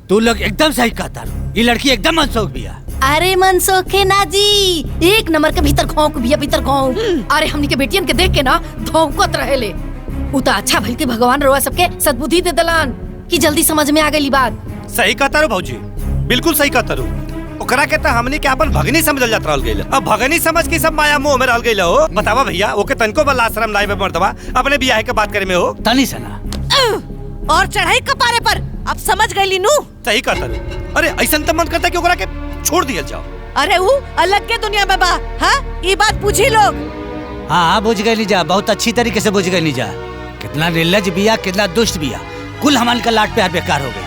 तू लोग एकदम सही कहता रो। ये लड़की एकदम मनसोख बिया। अरे मनसोखे ना जी, एक नंबर के भीतर घोंक बिया, भीतर घोंक। अरे हमनी के बेटियन के देख के ना धौंकत रहेले। उता अच्छा भइल के भगवान रोआ सबके सद्बुद्धि दे दलन कि जल्दी समझ में आ गई बात। सही कहता रो भौजी, बिल्कुल सही कहता रो। ओकरा के त हमनी के अपन भगनी समझल जात रहल गइल। अब भगनी समझ के सब माया मोह में रहल गइल हो। बतावा भैया, ओके तनको बला शर्म नाई में मर्दवा अपने बियाह के बात करे में हो। तनी सना और चढ़ाई कपारे पर। अब समझ गई नू। सही कहता रो। अरे ऐसा तो मन करता कि ओकरा के छोड़ दिया जाओ। अरे वो अलग के दुनिया में बा। हाँ, ये बात पूछी लोग। हाँ बुझ गई जा, बहुत अच्छी तरीके से बुझ गई जा। कितना निर्लज बिया, कितना दुष्ट बिया। कुल हमारे का लाड प्यार बेकार हो गई।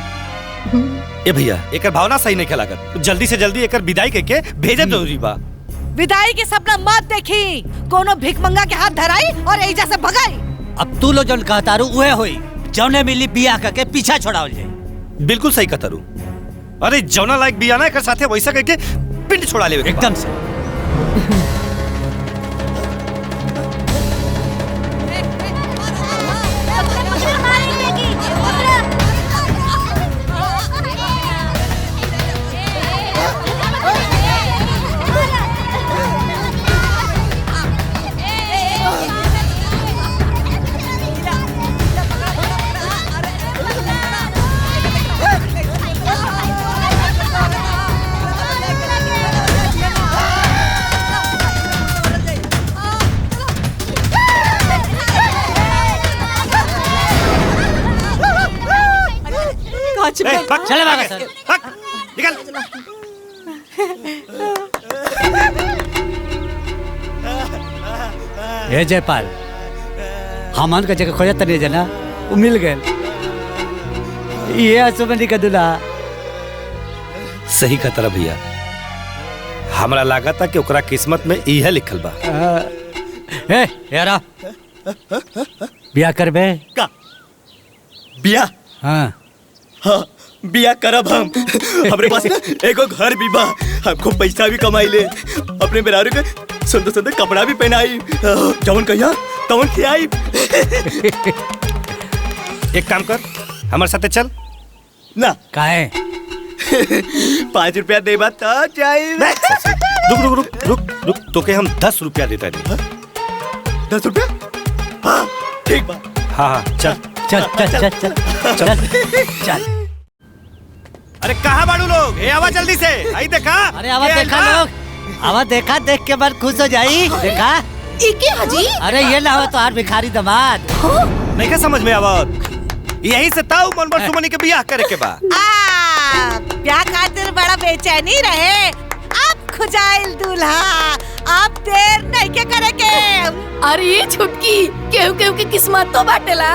ए भैया, एकर भावना सही नहीं खेलागत। जल्दी से जल्दी एकर विदाई करके भेजब जरूरी बा। विदाई के सपना मत देखी। कोनो भिख मंगा के हाथ धराई और एजा से भगाई। अब तू लो जौन कहता रू उहे होई। जौने मिली बियाह करके पीछा छोड़ाओ जाए। बिल्कुल सही कहता रू। अरे जौना लायक बिया ना एकर साथे वैसा करके पिंड छोड़ा ले एकदम से। चले भागा सर। निकल। ए जयपाल, हमन का जगह खोजत नहीं जना, वो मिल गए। ये सुमनी का दूल्हा। सही कहता भैया, हमरा लागता कि ओकरा किस्मत में इहे लिखल बा। ए यारा, बिया करबे का? बिया? हाँ हाँ, बिया करब हम। हमरे पास ना एगो घर भी बा। हमको पैसा भी कमाई ले। अपने बेरारू के सुंदर सुंदर कपड़ा भी पहनाई। जवन कहिया तवन खियाई। एक काम कर, हमारे साथे चल ना। काहे? 5 रुपया दे बात जाए। रुक रुक रुक रुक रुक, तो के हम 10 रुपया देता है। 10 रुपया? हाँ ठीक बा। हाँ हाँ चल चल चल चल चल चल चल। अरे कहाँ बाड़ू लोग? ए आवा जल्दी से। आई देखा। अरे आवाज देखा लोग, आवाज देखा, देख के मन खुश हो जाई। देखा इके हाजी। अरे ये ना हो तो हार भिखारी दामाद। नहीं क्या समझ में आवत? यही से ताऊ मन पर सुमनी के बियाह करे के बा। ब्याह खातिर बड़ा बेचैनी रहे। अब खुजाइल दूल्हा, अब देर नहीं के करे के। अरे ये छुटकी, केहू केहू की किस्मत तो बाटेला।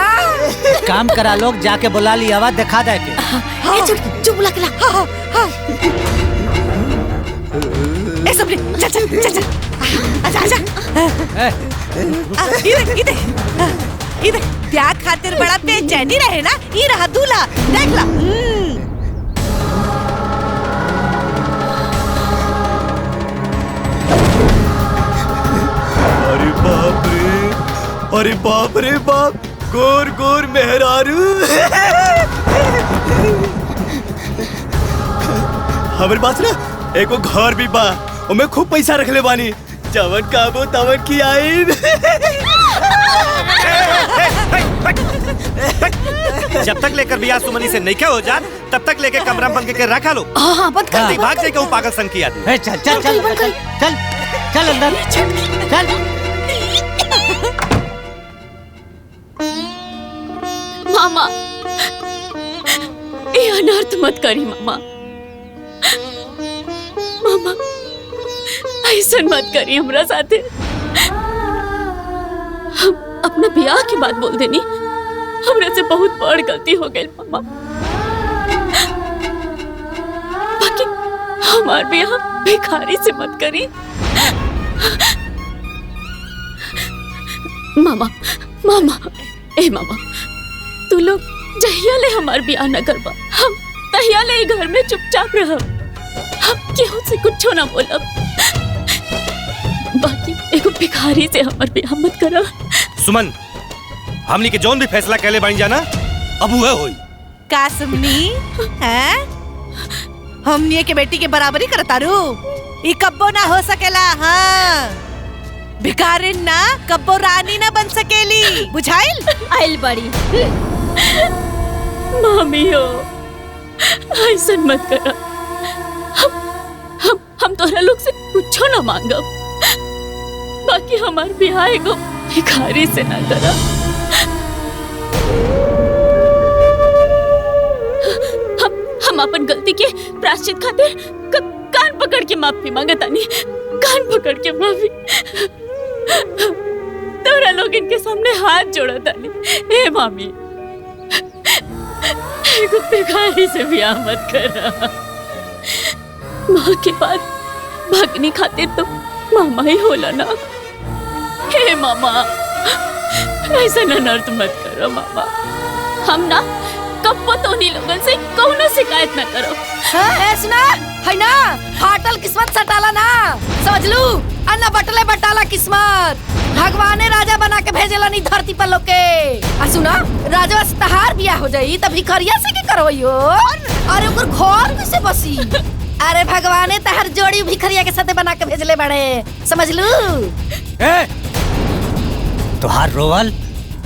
काम करा लोग, जाके बुला ली, आवाज दिखा दे के। ये छुटकी चुप बुला के ला। ए सबरी, चल चल चल चल। आजा आजा। इधर ब्याह खातिर बड़ा बेचैनी रहे ना। ये रहा दूल्हा, देख ला। अरे बाप रे, अरे बाप रे बाप, गोर गोर मेहरारू। हमारे पास ना एको घर भी बा। ओमे खूब पैसा रखले बानी। जवन काबो तवन की आई। जब तक लेकर बियाह सुमनी से नहीं क्या हो जात, तब तक लेके कमरा में बंद के रखा लो। हाँ बंद कर दे। भाग जाए कहूँ पागल संग की आदमी। चल चल चल चल चल चल अंदर चल। मामा, ये अनर्थ मत करी मामा। मामा ऐसा मत करी हमरा साथे। हम अपना ब्याह की बात बोल देनी, हमरा से बहुत बड़ गलती हो गई मामा। बाकी हमार ब्याह भिखारी से मत करी। मामा मामा, ए मामा, तू लोग जहिया ले हमार ब्याह न करबा, हम तहिया ले घर में चुपचाप रहब। हम केहू से कुछ ना बोलब। बाकी एगो भिखारी से हमार ब्याह मत करा। सुमन, हमनी के जौन भी फैसला कहले बानी जाना, अब वो होई। का सुमनी? हैं? हमनिए के बेटी के बराबरी करतारू। ई कब्बो ना हो सकेला। हाँ, भिखारिन ना कब्बो रानी ना बन सकेली, बुझाइल? आइल बड़ी मामी हो, ऐसा मत करा। हम तोरा लोग से कुछो ना मांगब, बाकी हमार बियाह एगो भिखारी से ना करा। हम अपन गलती के प्रायश्चित खातिर कान पकड़ के माफी मांगतानी, कान पकड़ के माफी। तोरा लोग इनके सामने हाथ जोड़तानी। ए मामी, एगो भिखारी से ब्याह मत करा। माँ के बाद भगनी खातिर तो मामा ही होला ना। हे मामा, ऐसा नर्त मत करो मामा। हम ना कब्बो तो नहीं लोगन से कौनो शिकायत ना करो। सुना है ना, फाटल किस्मत सटाला ना, समझ लू। अन्ना बटले बटाला किस्मत, भगवाने राजा बना के भेजेला नी धरती पर लोग के। आ सुना, राजवा से तहार बियाह हो जाई तब भिखरिया से के करवइयो। अरे ओकर घर कैसे बसी? अरे भगवाने तहार जोड़ी भिखरिया के साथे बना के भेजले बड़े, समझ लू। तोहार रोवल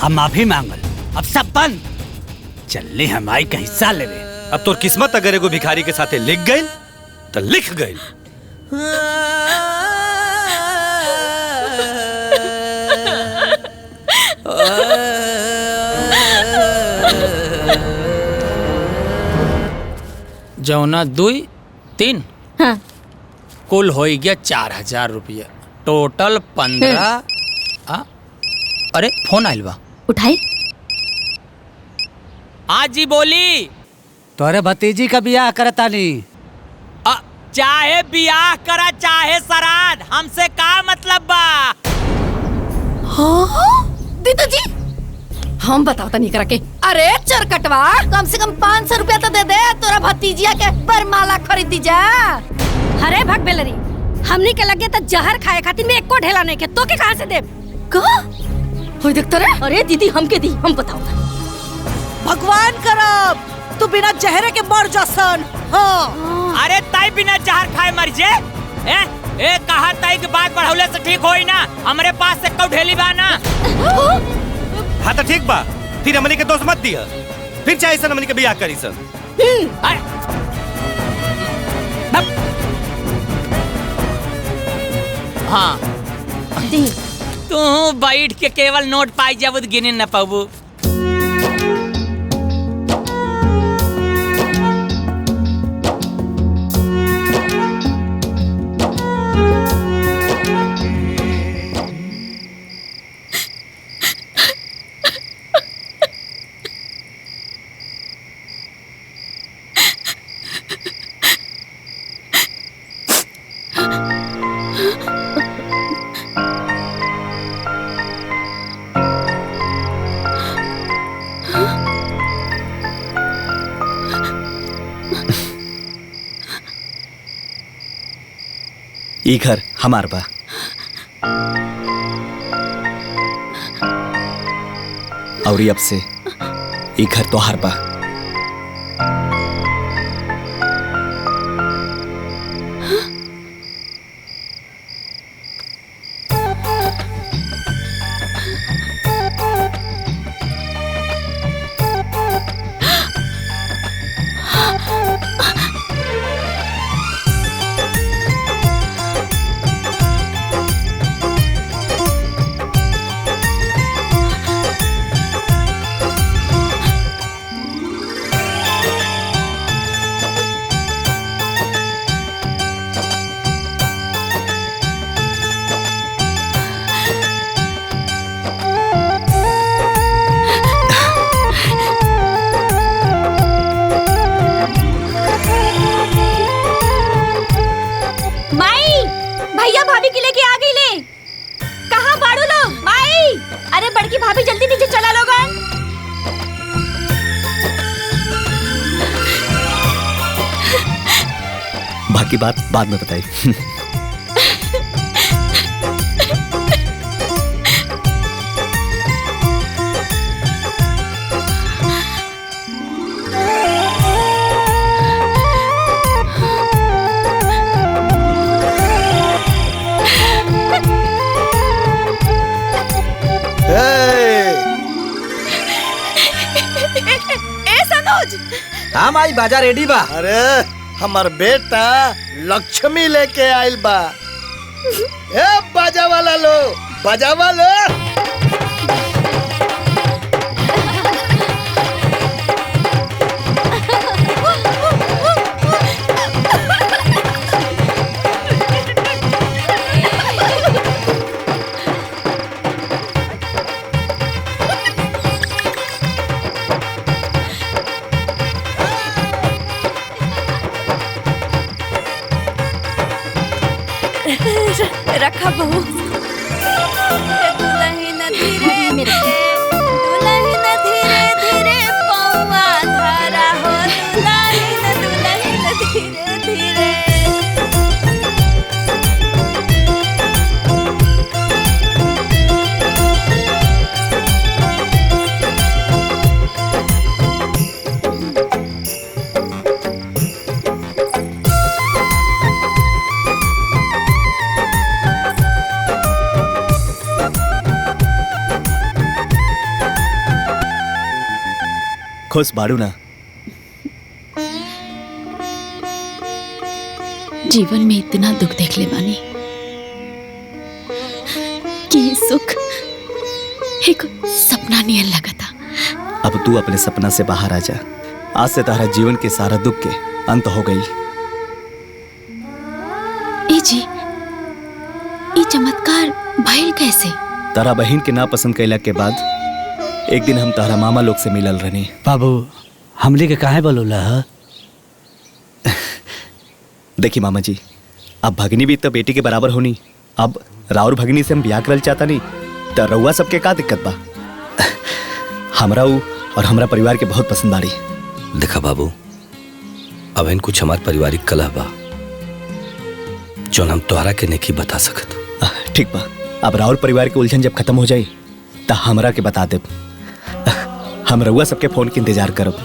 हम माफी मांगल, अब सब बंद। चलने हमारी का हिस्सा लेवे। अब तोर किस्मत अगर एगो भिखारी के साथे लिख गई तो लिख गई। जौना 2 3 हाँ। कुल हो गया 4000 रुपया, टोटल 15। अरे फोन आइल बा, उठाई। हाँ जी बोली। तोरे भतीजी का बियाह करतानी। चाहे बियाह करा चाहे श्राद्ध, हमसे का मतलब बा? हाँ? दीदी जी, हम बताओ तनी करा के। अरे चरकटवा, कम से कम 500 रुपया तो दे दे, तोरा भतीजिया के बरमाला खरीद दी जा। अरे भग बेलरी, हमनी के लगे तो जहर खाए खातिर में एको ढेला नहीं के, तो के कहां से दे? होय देखता रे। अरे दीदी हमके दी, हम बताओ। भगवान करब तू बिना जहरे के मर जसन। हाँ। अरे ताई बिना जहर खाए मर जे। ए कहा ताई की बात बढ़ौले से ठीक होई ना, हमरे पास से कौ ढेली बा ना। हाँ तो ठीक बा, फिर हमनी के दोस्त मत दिया, फिर चाहे सन हमनी के बियाह करी सन। हाँ, तू बैठ के केवल नोट पाई जब गिने न पाबू। ई घर हमार बा। और अब से ई घर तोहार बा। भाभी के लेके आ गई ले। कहाँ बाड़ू लोग? माई, अरे बड़की भाभी जल्दी नीचे चला लोगन। बाकी बात बाद में बताई। हाँ माई बाजा रेडी बा। अरे हमार बेटा लक्ष्मी लेके आइल बा। ए बाजा वाला लो, बाजा वाला। रखा बहू। दुल्हन धीरे धीरे, दुल्हन धीरे धीरे पौवा धारा हो, दुल्हन दुल्हन धीरे धीरे। खुश बाड़ू ना? जीवन में इतना दुख देख ले बानी कि ये सुख एक सपना नियन लगा था। अब तू अपने सपना से बाहर आ जा। आज से तारा जीवन के सारा दुख के अंत हो गई। ए जी, ये चमत्कार भइल कैसे? तारा बहन के ना पसंद कैला के बाद एक दिन हम तारा मामा लोग से मिलल रहनी। बाबू हमली के काहे बोलूला है? देखी मामा जी, अब भगनी भी तो बेटी के बराबर होनी। अब राउर भगनी से हम ब्याह करल चाहता नहीं तो रउआ सबके का दिक्कत बा? हमरा और हमरा परिवार के बहुत पसंद आड़ी। देखा बाबू, अब इन कुछ हमार पारिवारिक कलह बा जो हम तोहरा के नहीं बता सकत। ठीक बा, अब राउर परिवार के उलझन जब खत्म हो जाए तो हमरा के बता दे। हम रउआ सबके फोन के इंतजार करब।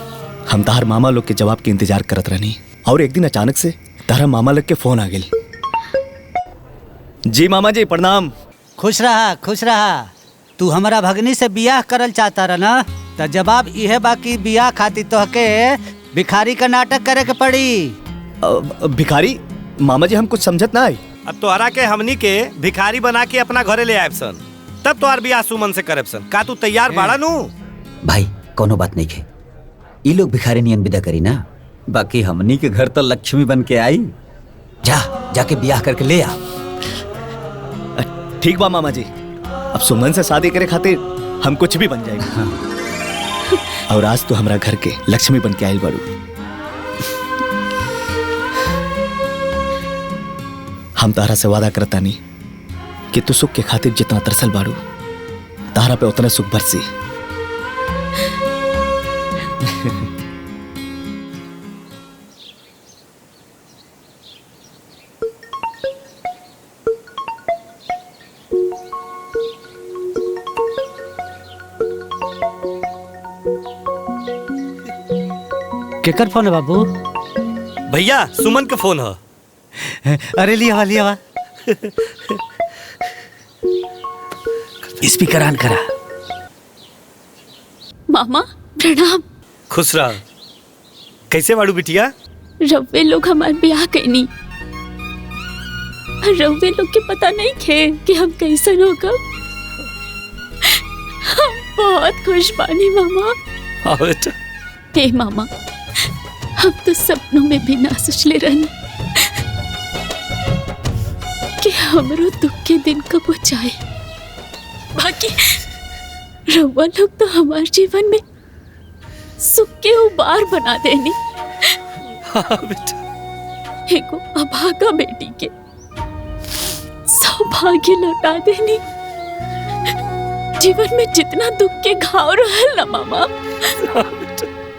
हम तार मामा लोग के जवाब के इंतजार करत रहनी और एक दिन अचानक से तारा मामा लोग के फोन आ गेल। जी मामा जी प्रणाम। खुश रहा खुश रहा। तू हमारा भगनी से बियाह करल चाहता रहा ना, तो जवाब यह बाकी बियाह खातिर तोहके भिखारी का नाटक करे के पड़ी। भिखारी? मामा जी हम कुछ समझत ना आई। अब तोहरा के हमनी के भिखारी बना के अपना घरे ले आयब सन, तब तोहार बियाह सुमन से करब सन। का तू तैयार बाड़ा नू? भाई कोनो बात नहीं है, ये लोग भिखारी नियन विदा करी ना, बाकी हमनी के घर तो लक्ष्मी बन के आई। जाके ब्याह करके ले आ। ठीक बा मामा जी, अब सुमन से शादी करे खातिर हम कुछ भी बन जाएंगे। हाँ। और आज तो हमरा घर के लक्ष्मी बन के आयल बाड़ू। हम तारा से वादा करता नहीं कि तू सुख के खातिर जितना तरसल बाड़ू तारा पे उतना सुख बरसी। केकर फोन है बाबू? भैया सुमन का फोन है। अरे लिया लिया स्पीकर ऑन करा। मामा प्रणाम। खुश रह। कैसे बाड़ू बिटिया? रव्वे लोग हमार ब्याह कैनी। रव्वे लोग के पता नहीं खे कि हम कैसन होगा। हम बहुत खुश बानी मामा। हाँ बेटा। हे मामा, हम तो सपनों में भी ना सोचले रहनी कि हमरो दुख के दिन कब हो जाए। बाकी रउआ लोग तो हमारे जीवन में सुख के उबार बना देनी। हाँ बेटा। एगो अभागा बेटी के सौभाग्य लौटा देनी। जीवन में जितना दुख के घाव रहल ना मामा,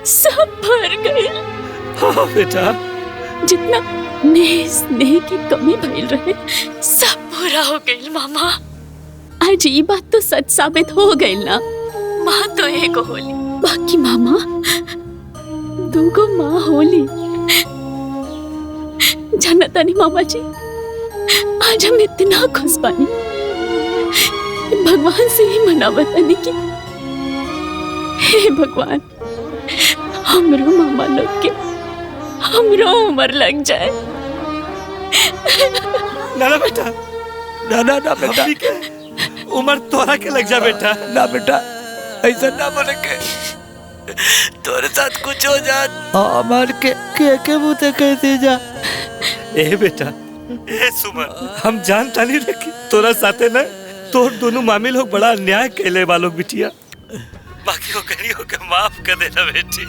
सब भर गए। हाँ बेटा। जितना स्नेह की कमी भइल रहे सब पूरा हो गई मामा। आज ये बात तो सच साबित हो गई ना, माँ तो एक होली, बाकी मामा दूगो माँ होली। जाना तानी मामा जी, आज हम इतना खुश बानी, भगवान से ही मनावतानी कि हे भगवान, हमरो मामा लोग के हमरो उम्र लग जाए। ना ना बेटा, ना ना ना बेटा, हमनी के उम्र तोरा के लग जा बेटा। ना बेटा, ऐसा ना बोले के तोरे साथ कुछ हो जात हमार के मुँह कैसे जा। ए बेटा, ए सुमन, हम जानता नहीं रखी तोरा साथे ना तोर दोनों मामी लोग बड़ा अन्याय कैले वालों बिटिया। बाकी करियो के माफ कर देना बेटी,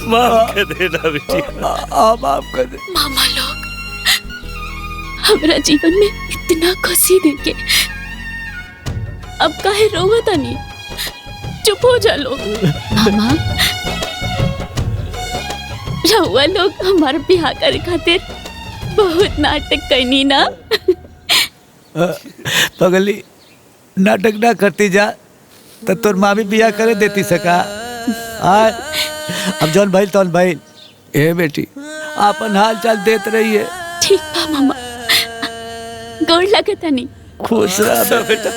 माफ कर देना बेटिया। माफ कर दे। मामा लोग हमरा जीवन में इतना खुशी देके अब काहे रोवता नहीं, चुप हो जा लोग। मामा रहुआ लोग हमारा ब्याह करे खातिर बहुत नाटक करनी ना। पगली नाटक ना करती जा तो तोर मामी बिया करे देती सका। अब जौन भाई तौन भाई। ए बेटी आपन हाल चाल देत रही है। ठीक बा मामा, गोड़ लगता नहीं। खुश रह बेटा।